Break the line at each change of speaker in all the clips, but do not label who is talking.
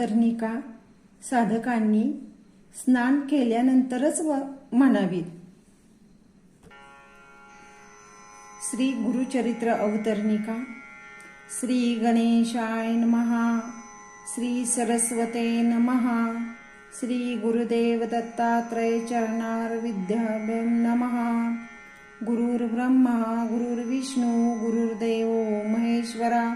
अवतरणिका साधकांनी स्नान केल्यानंतरच म्हणावीत. श्री गुरुचरित्र अवतरणिका. श्री गणेशाय नमः. श्री सरस्वते नमः. श्री गुरुदेव दत्तात्रय चरणारविंदाभ्यां नमः. गुरुर्ब्रह्मा गुरुर्विष्णू गुरुर्देव महेश्वरा.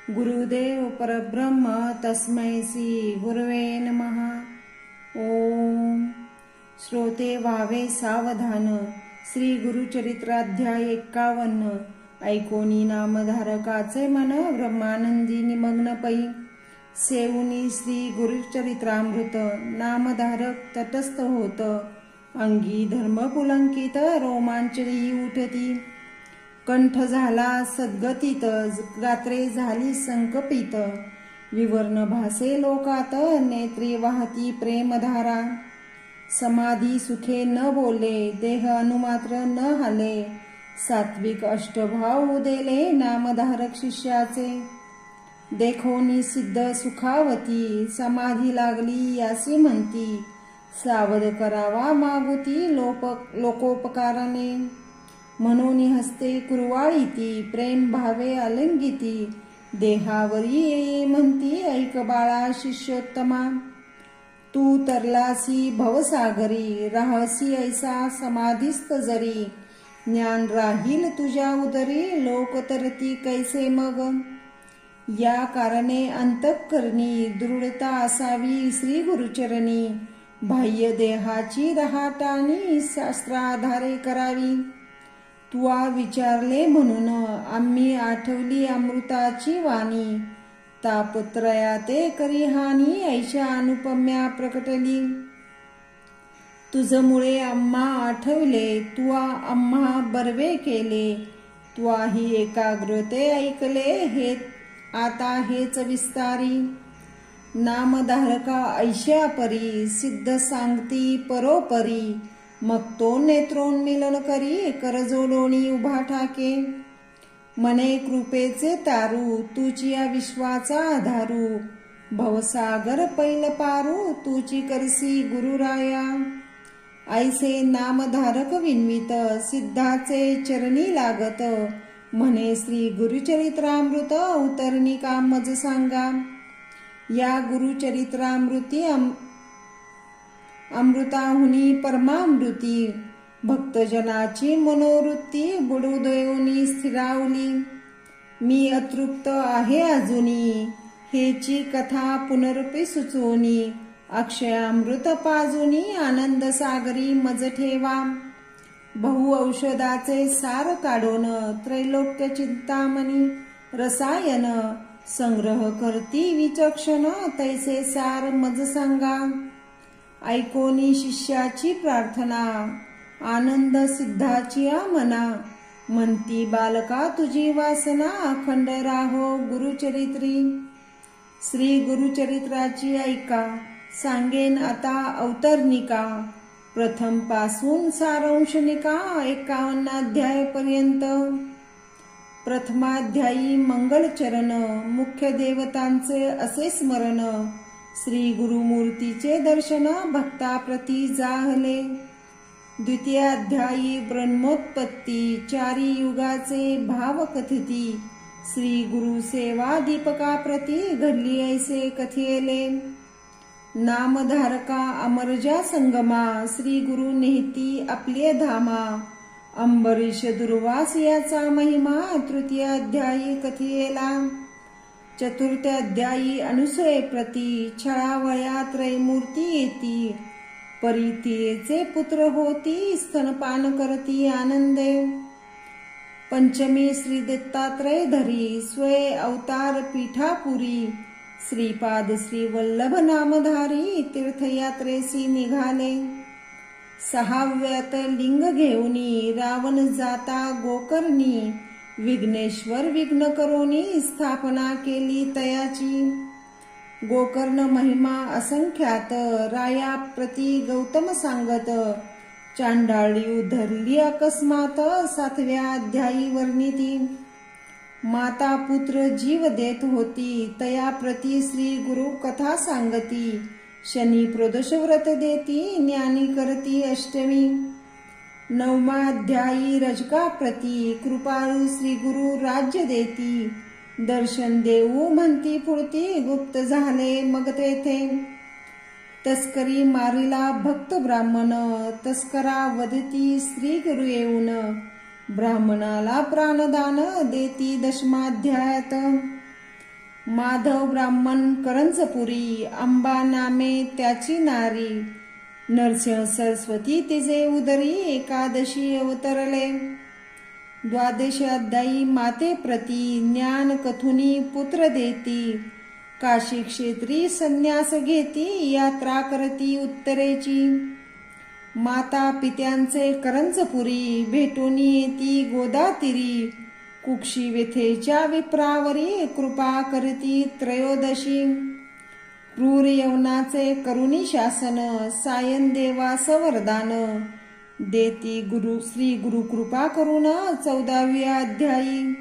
गुरुदेव परब्रह्म तस्मै श्री गुरवे नमः. ओम. श्रोते व्हावे सावधान. श्री गुरुचरित्राध्याय 51. ऐकोनी नामधारकाचे मन ब्रह्मानंदी निमग्न पै. सेवुनी श्री गुरुचरित्रामृत. नामधारक तटस्थ होत. अंगी धर्म पुलंकित रोमांचही उठती. कंठ झाला सद्गतीत. गात्रे झाली संकपित. विवर्ण भासे लोकात. नेत्री वाहती प्रेमधारा. समाधी सुखे न बोले. देह अनुमात्र न हाले. सात्विक अष्टभाव उदेले नामधारक शिष्याचे. देखोनी सिद्ध सुखावती. समाधी लागली यासी म्हणती. सावध करावा मागुती लोकोपकाराने. मनोनी हस्ते कुरवाळीती. प्रेम भावे अलंगिती. देहावरी ये म्हणती. ऐक बाळा शिष्योत्तमा. तू तरलासी भवसागरी. राहसी ऐसा समाधीस्त जरी. ज्ञान राहील तुझ्या उदरी. लोक तरती कैसे मग. या कारणे अंतःकरणी दृढता असावी श्री गुरुचरणी. बाह्य देहाची रहाटाणी शास्त्राधारे करावी. तुआ विचारले म्हणून आम्ही आठवली अमृताची वाणी. तापत्रयाते करी हानी ऐशा अनुपम्या प्रकटली. तुझमुळे आम्हा आठवले. तुआ आम्हा बर्वे केले. तुआही एकाग्रते ऐकले. हे आता हेच विस्तारी. नामधारका ऐशा परी. सिद्ध सांगती परोपरी. मग तो नेत्रोन्मिलन करी. करजोडोनी उभा ठाके. मने कृपेचे तारू. तुची या विश्वाचा आधारू. भवसागर पैल पारू. तुची करसी गुरुराया. ऐसे नामधारक विन्वित. सिद्धाचे चरणी लागत. म्हणे श्री गुरुचरित्रामृत अवतरणिका मज सांगा. या गुरुचरित्रामृती अमृताहुनी परमामृती. भक्तजनाची मनोवृत्ती बुडुदयोनी स्थिरावली. मी अतृप्त आहे अजुनी. हेची कथा पुनरपी सुचोनी. अक्षयामृत पाजुनी. आनंद सागरी मज ठेवा. बहु औषधाचे सार काढोन. त्रैलोक्य चिंतामणी रसायन. संग्रह करती विचक्षण. तैसे सार मज सांगा. ऐकोनी शिष्याची प्रार्थना. आनंद सिद्धाची मना. म्हणती बालका तुझी वासना. अखंड राहो गुरुचरित्री. श्री गुरुचरित्राची ऐका. सांगेन आता अवतरणिका. प्रथम पासून सारांशनिका 51 अध्यायापर्यंत. प्रथमाध्यायी मंगलचरण. मुख्य देवतांचे असे स्मरण. श्री गुरुमूर्तीचे दर्शन भक्ताप्रती जाहले. द्वितीयाध्यायी ब्रह्मोत्पत्ती. चारी युगाचे भाव कथिती. श्री गुरु सेवा दीपकाप्रती घडली ऐसे कथिले. नामधारका अमरजा संगमा. श्री गुरु नेहती आपले धामा. अंबरीश दुर्वास याचा महिमा. तृतीयाध्यायी कथियेला. चतुर्थ्याध्यायी अनुसये प्रती. छळावळ्या त्रैमूर्ती येती. परितीयेचे पुत्र होती. स्तनपान करती आनंदे. पंचमी श्री दत्तात्रय धरी. स्वय अवतार पीठापुरी. श्रीपाद श्री वल्लभ नामधारी. तीर्थयात्रेसी निघाले. सहाव्यात लिंग घेऊनी. रावण जाता गोकर्णी. विघ्नेश्वर विघ्न करोनी. स्थापना केली तयाची. गोकर्ण महिमा असंख्यात. राया प्रती गौतम सांगत. चांडाळी उधरली अकस्मात. 7व्या अध्यायी वर्णिती. माता पुत्र जीव देत होती, तया प्रती श्री गुरु कथा सांगती. शनी प्रदोष व्रत देती, ज्ञानी करती अष्टमी. नवमा अध्यायी रजका प्रती, कृपाळू श्री गुरु राज्य देती. दर्शन देऊ म्हणती पुरती, गुप्त झाले मग तेथे. तस्करी मारिला भक्त ब्राह्मण, तस्करा वदती श्री गुरु येऊन. ब्राह्मणाला प्राणदान देती दशमाध्यायात. माधव ब्राह्मण करंजपुरी, अंबा नामे त्याची नारी. नरसिंह सरस्वती तिचे उदरी, एकादशी अवतरले. द्वादश अध्यायी माते प्रती, ज्ञान कथुनी पुत्र देती. काशी क्षेत्री संन्यास घेती, यात्रा करती उत्तरेची. माता पित्यांचे करंजपुरी, भेटून येती गोदातीरी. कुक्षी व्यथेच्या विप्रावरी, कृपा करती त्रयोदशी. क्रूर यवनाचे करुणी शासन, सायन देवास वरदान. देती श्री गुरु कृपा करून, 14व्या अध्यायी.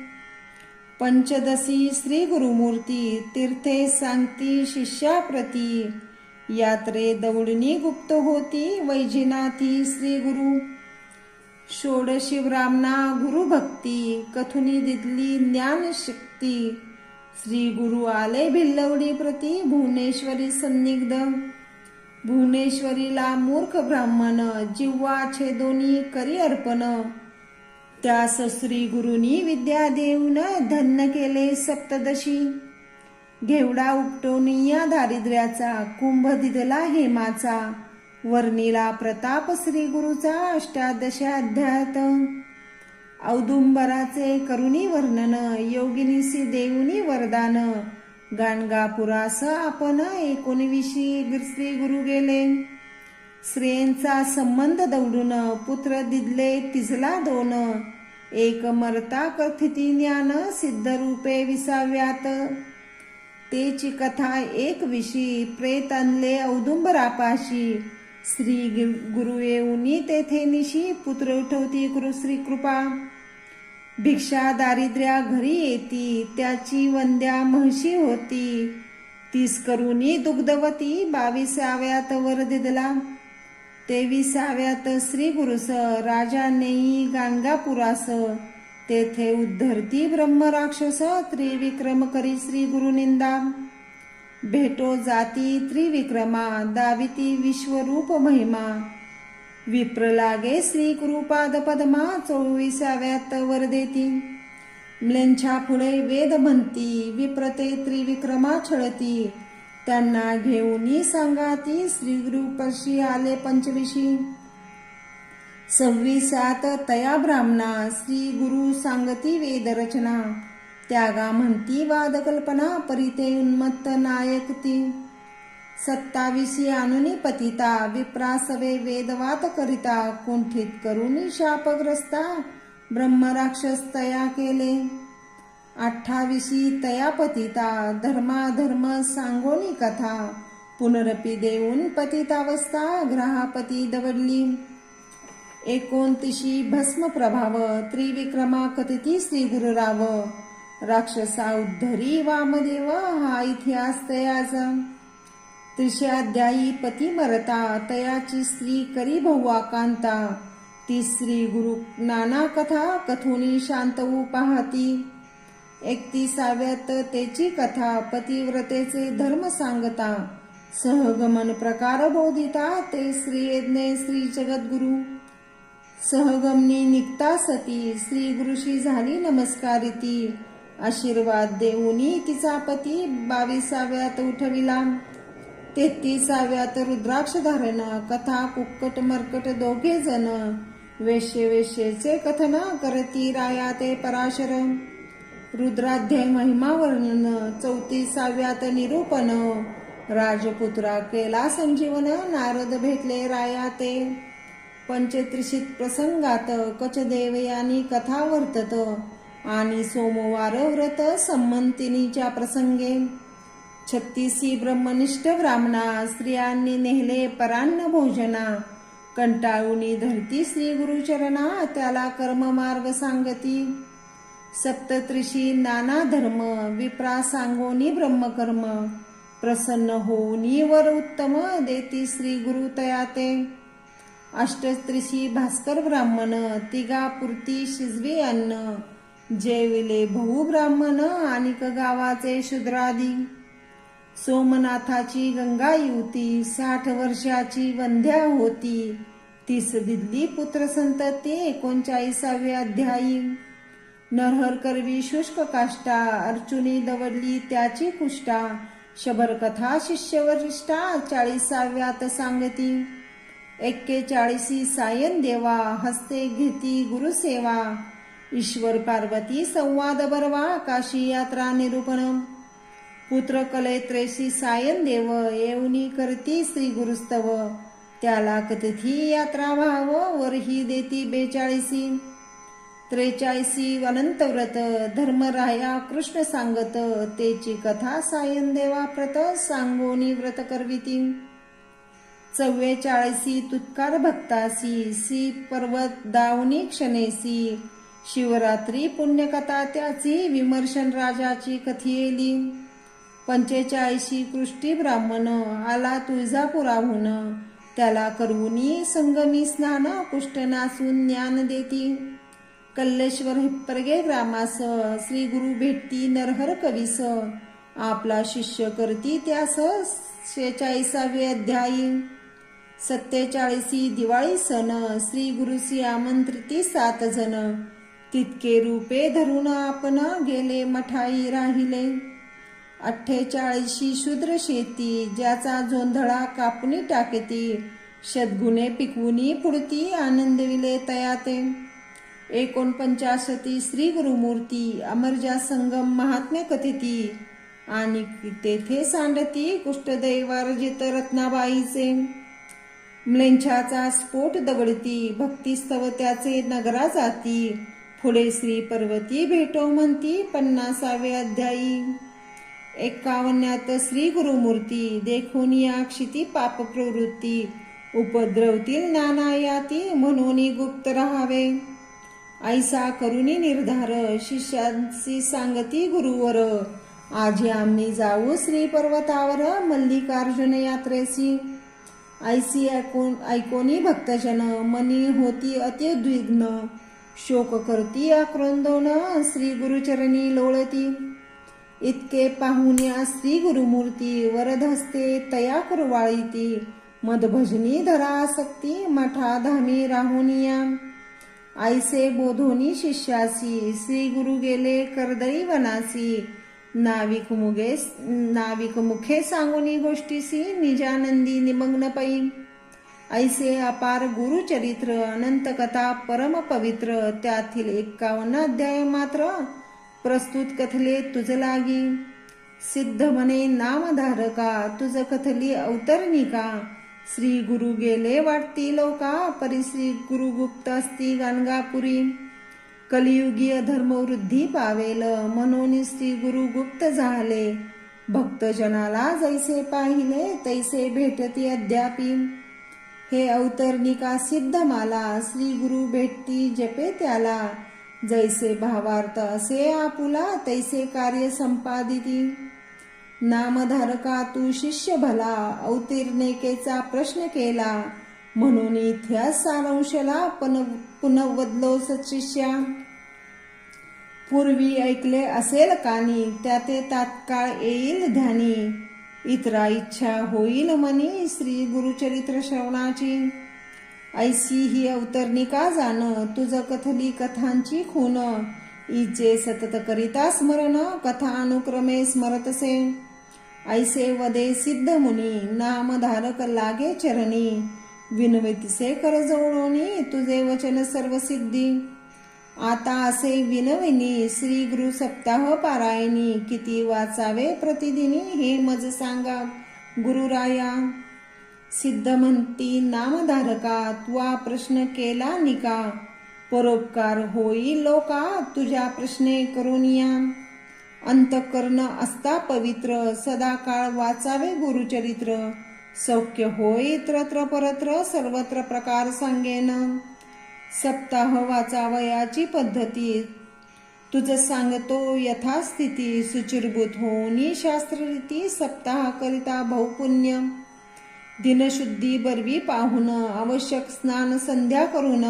पंचदशी श्री गुरुमूर्ती, तीर्थे सांगती शिष्याप्रती. यात्रे दौडणी गुप्त होती, वैजनाथी श्री गुरु. षोडशी ब्राह्मणा गुरुभक्ती, कथुनी दिदली ज्ञान शक्ती. श्री गुरु आले भिल्लवडी प्रती, भुवनेश्वरी सन्निग्ध. भुवनेश्वरीला मूर्ख ब्राह्मण, जिव्हा छेदोनी करी अर्पण. त्यास श्री गुरुनी विद्या देऊन, धन्य केले सप्तदशी. घेवडा उपटून या दारिद्र्याचा, कुंभ दिदला हेमाचा. वर्णिला प्रताप श्री गुरुचा, अष्टादशाध्यायात. औदुंबराचे करुणी वर्णन, योगिनीसी देऊनी वरदान. गाणगापुरास आपण 19 श्री गुरु गेले. श्रेयांचा संबंध दौडून, पुत्र दिदले तिजला 2. एक मरता कथिती ज्ञान, सिद्ध रूपे 20व्यात. तेची कथा 21, प्रेत आणले औदुंबरापाशी. श्री गुरु येऊनी तेथे निशी, पुत्र उठवती श्री कृपा. भिक्षा दारिद्र्या घरी येती, त्याची वंद्या म्हशी होती. 30 करुणी दुग्धवती, 22व्यात वर दिदला. 23व्यात श्री गुरुस, राजा नेई गाणगापुरास. तेथे उद्धरती ब्रह्मराक्षस, त्रिविक्रम करी श्री गुरुनिंदा. भेटो जाती त्रिविक्रमा, दाविती विश्वरूप महिमा. विप्र लागे श्री गुरुपाद पद्मा, 24व्यात वर देती. म्लेंछा पुढे वेद म्हणती, विप्रते त्रिविक्रमा छळती. त्यांना घेऊनी सांगाती, श्री गुरुपशी आले 25. 26व्यात तया ब्राह्मणा, श्री गुरु सांगती वेदरचना. त्यागा म्हणती वादकल्पना, परिते उन्मत्त नायकती. 27 आणुनी पतिता, विप्रासवे वेदवात करिता. कुंठित करुनी शापग्रस्ता, ब्रह्मराक्षस तया केले. 28 तया पतिता, धर्माधर्म सांगोनी कथा. पुनरपी देऊन पतितावस्था, ग्रहापती दवडली. 29 भस्म प्रभाव, त्रिविक्रमा कथिती श्री गुरुराव. राक्षसा उद्धरी वामदेव, हा इतिहास तयाचा. 30 अध्यायी पती मरता, तयाची स्त्री करी बहुआकांता. 30 श्री गुरु नाना कथा, कथोनी शांतवू पाहती. 31व्यात तेची कथा, पतिव्रतेचे धर्म सांगता. सहगमन प्रकार बोधिता, ते श्री यज्ञ श्री जगद्गुरु. सहगमनी निघता सती, श्री गुरुशी झाली नमस्कारिती. आशीर्वाद देऊनी तिचा पती, 22व्यात उठविला. 33व्यात रुद्राक्ष धारण, कथा कुक्कट मर्कट 2 जण. वेश्येचे कथन, करती राया ते पराशर. रुद्राध्याय महिमा वर्णन, 34व्यात निरूपण. राजपुत्रा केला संजीवन, नारद भेटले राया ते. पंचत्रिशीत प्रसंगात, कचदेव यांनी कथा वर्तत. आणि सोमवार व्रत संमंतिनीच्या प्रसंगे. 36 ब्रह्मनिष्ठ ब्राह्मणा, स्त्रियांनी नेहले परान्न भोजना. कंटाळूनी धरती श्री गुरुचरणा, त्याला कर्ममार्ग सांगती. सप्तत्रिशी नाना धर्म विप्रा सांगोनी ब्रह्मकर्म प्रसन्न होऊनी वर उत्तम देती श्री गुरु तयाते अष्टत्रिशी भास्कर ब्राह्मण तिघा पुरती शिजवी अन्न जेविले बहु ब्राह्मण आणिक गावाचे शूद्रादी सोमनाथाची गंगा युती 60 वर्षाची वंध्या होती 30 दिल्ली पुत्र संतती 39 अध्यायी नरहर करवी शुष्क काष्टा अर्जुनी दवडली त्याची कुष्टा शबर कथा शिष्यवरिष्ठा 40व्यात सांगती 41 सायन देवा हस्ते घेती गुरुसेवा ईश्वर पार्वती संवाद बरवा काशी यात्रा निरूपण पुत्र कलयत्रेशी सायन देव येऊनी करती श्री गुरुस्तव त्याला कथिती यात्रा भाव वरही देती 42 43 अनंत व्रत धर्मराया कृष्ण सांगत तेची कथा सायन देवा प्रत सांगोनी व्रत करविती 44 तुत्कार भक्तासी सी पर्वत दावनी क्षणेसी शिवरात्री पुण्यकथा त्याची विमर्शन राजाची कथियेली 45 कृष्टी ब्राह्मण आला तुळजापुराहून त्याला करवुनी संगमी स्नान कुष्ठ नासून ज्ञान देती कल्लेश्वर हिप्परगे ग्रामास श्री गुरु भेटती नरहर कवीस आपला शिष्य करती त्यास 46 अध्यायी 47 दिवाळी सण श्री गुरुसी आमंत्रिती 7 जण तितके रूपे धरून आपण गेले मठाई राहिले 48 शूद्र शेती ज्याचा जोंधळा कापणी टाकेती शतगुणे पिकवुनी पुढती आनंदविले तयाते 49 श्री गुरुमूर्ती अमरजा संगम महात्म्य कथिती आणि तेथे सांडती कुष्ठदैवार्जित रत्नाबाईचे म्लेंछाचा स्फोट दवडती भक्तिस्तव त्याचे नगरा जाती पुढे श्री पर्वती भेटो म्हणती 50व्या अध्यायी 51 श्री गुरुमूर्ती देखून या क्षिती पाप प्रवृत्ती उपद्रवतील नाना याती म्हणून गुप्त राहावे ऐसा करुणी निर्धार शिष्यांची सांगती गुरुवर आजी आम्ही जाऊ श्री पर्वतावर मल्लिकार्जुन यात्रेसी ऐसी ऐकोनी भक्तजन मनी होती अत्युद्विग्न शोक करती आक्रोंदोन श्री गुरुचरणी लोळती इतके पाहुण्या श्री गुरुमूर्ती वरदहस्ते तया कुरवाळीती मदभजनी धरा आसक्ती मठा धामी राहुनिया ऐसे बोधोनी शिष्यासी श्री गुरु गेले कर्दळी वनासी नाविक मुखे सांगोनी गोष्टीसी निजानंदी निमग्न पै ऐसे अपार गुरुचरित्र अनंत कथा परम पवित्र त्यातील 51 अध्याय मात्र प्रस्तुत कथले तुझ लागी सिद्ध म्हणे नामधारका तुझ कथली अवतरणिका श्री गुरु गेले वाटती लोका परिश्री गुरु गुप्त असती गाणगापुरी कलियुगीय धर्मवृद्धी पावेल म्हणून श्री गुरु गुप्त झाले भक्तजनाला जैसे पाहिले तैसे भेटती अद्यापी हे अवतरणिका सिद्ध माला श्री गुरु भेटती जपे त्याला जैसे भावार्थ असे आपुला तैसे कार्य संपादिती नामधारका तू शिष्य भला अवतीर्णिकेचा प्रश्न केला म्हणून इतिहास सारांशला पुनवदलो सत्शिष्या पूर्वी ऐकले असेल कानी त्याते तात्काळ येईल ध्यानी इतरा इच्छा होईल मनी श्री गुरुचरित्र श्रवणाची ऐसी ही अवतरणिका जाण तुझ कथली कथांची खून इचे सतत करिता स्मरण कथा अनुक्रमे स्मरतसे ऐसे वदे सिद्ध मुनी नामधारक लागे चरणी विनवतीसे कर जवळोनी तुझे वचन सर्व सिद्धी आता असे विनविनी श्री गुरु सप्ताह पारायणी किती वाचावे प्रतिदिनी हे मज सांगा गुरुराया सिद्ध म्हणती नामधारका तुआ प्रश्न केला निका परोपकार होई लोका तुझ्या प्रश्ने करुनिया अंतकर्ण असता पवित्र सदा काळ वाचावे गुरुचरित्र सौख्य होई त्रत्र परत्र सर्वत्र प्रकार सांगेन सप्ताह वाचावयाची पद्धती तुझ सांगतो यथास्थिती सुचिरभूत होनी शास्त्ररीती सप्ताह करिता बहुपुण्य दिनशुद्धी बरवी पाहून आवश्यक स्नान संध्या करून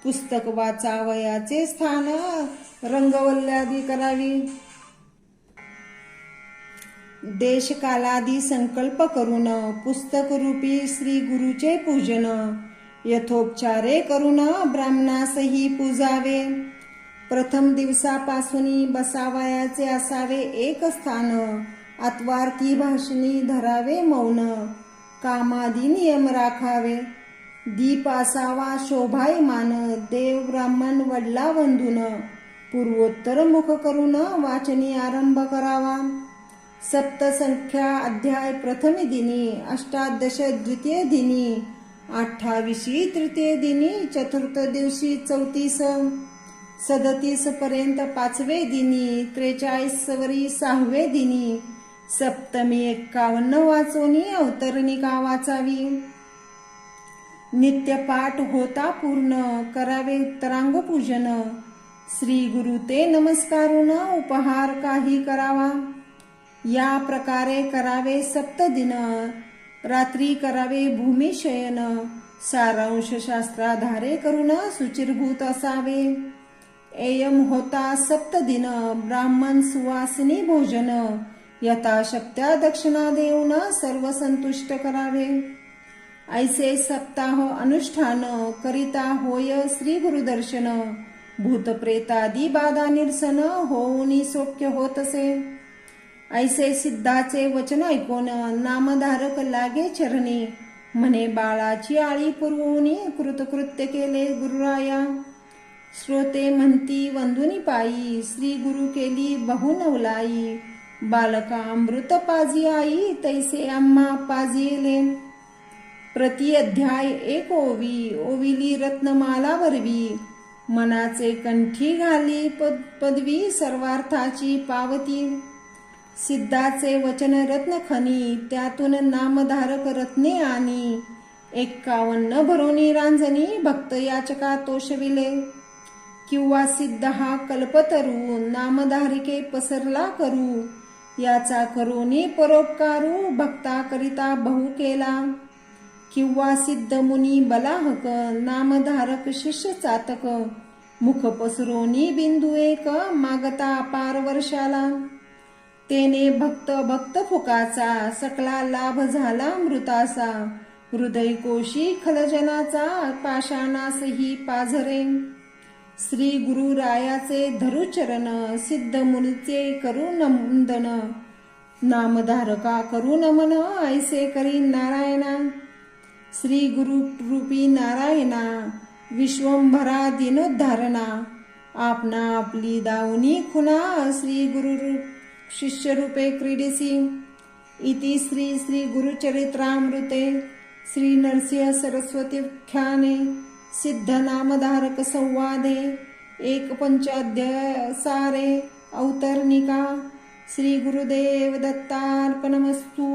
पुस्तक वाचावयाचे स्थान रंगवल्ल्यादी करावी देशकालादी संकल्प करून पुस्तक रूपी श्री गुरुचे पूजन यथोपचारे करून ब्राह्मणासही पूजावे प्रथम दिवसापासून बसावयाचे असावे एक स्थान आत्वार्थी भाषणी धरावे मौन कामादी नियम राखावे दीप असावा शोभायमान देव ब्राह्मण वडला वंदून पूर्वोत्तर मुख करून वाचनी आरंभ करावा सप्तसंख्या अध्याय प्रथम दिनी अष्टादश द्वितीय दिनी 28 तृतीय दिनी चतुर्थ दिवशी 34 37 पर्यंत 5वे दिनी 43 वरी 6वे दिनी सप्तमी 51 वाचोनी अवतरणिका वाचावी नित्यपाठ होता पूर्ण करावे उत्तरांग पूजन श्री गुरु ते नमस्कारून उपहार काही करावा या प्रकारे करावे सप्तदिन रात्री करावे भूमिशयन सारांश शास्त्राधारे करून सुचिरभूत असावे एयम होता सप्तदिन ब्राह्मण सुवासिनी भोजन यथाशक्त्या दक्षिणा देऊन सर्व संतुष्ट करावे ऐसे सप्ताह अनुष्ठान करिता होय श्री गुरुदर्शन भूतप्रेतादी बाधा निरसन होऊनी सौख्य होतसे ऐसे सिद्धाचे वचन ऐकून नामधारक लागे चरणी म्हणे बाळाची आळी पुरवूनी कृतकृत्य केले गुरुराया श्रोते म्हणती वंदुनी पायी श्री गुरु केली बहुनवलाई बालका अमृत पाजी आई तैसे आम्हा पाजिले प्रति अध्याय 1 ओविली रत्नमाला वरवी मनाचे कंठी घाली पदवी सर्वार्थाची पावती सिद्धाचे वचन रत्नखनी त्यातून नामधारक रत्ने आणि 51 भरोनी रांजणी भक्त याचका तोषविले किंवा सिद्ध हा कल्पतरू नामधारिके पसरला करू याचा करोनी परोपकारू भक्ता करिता बहु केला किंवा सिद्ध मुनी बलाहक नामधारक शिष्य चातक मुख पसरोनी बिंदू एक मागता अपार वर्षाला तेने भक्त फुकाचा सकला लाभ झाला मृतासा हृदय कोशी खलजनाचा पाषाणासही पाझरे श्री गुरु रायाचे धरुचरण सिद्ध मुनीचे करू नंदन नामधारका करू नमन ऐसे करी नारायणा श्री गुरु रूपी नारायणा विश्वंभरा दिनोद्धारणा आपणा आपली दावनी खुना श्री गुरु शिष्य रूपे क्रीडिसी इति श्री गुरुचरित्रामृते श्री नरसिंह सरस्वती ख्याने सिद्ध नामधारक संवादे 1 पंचाध्याय सारे अवतरणिका श्री गुरुदेव दत्तार्पणमस्तु।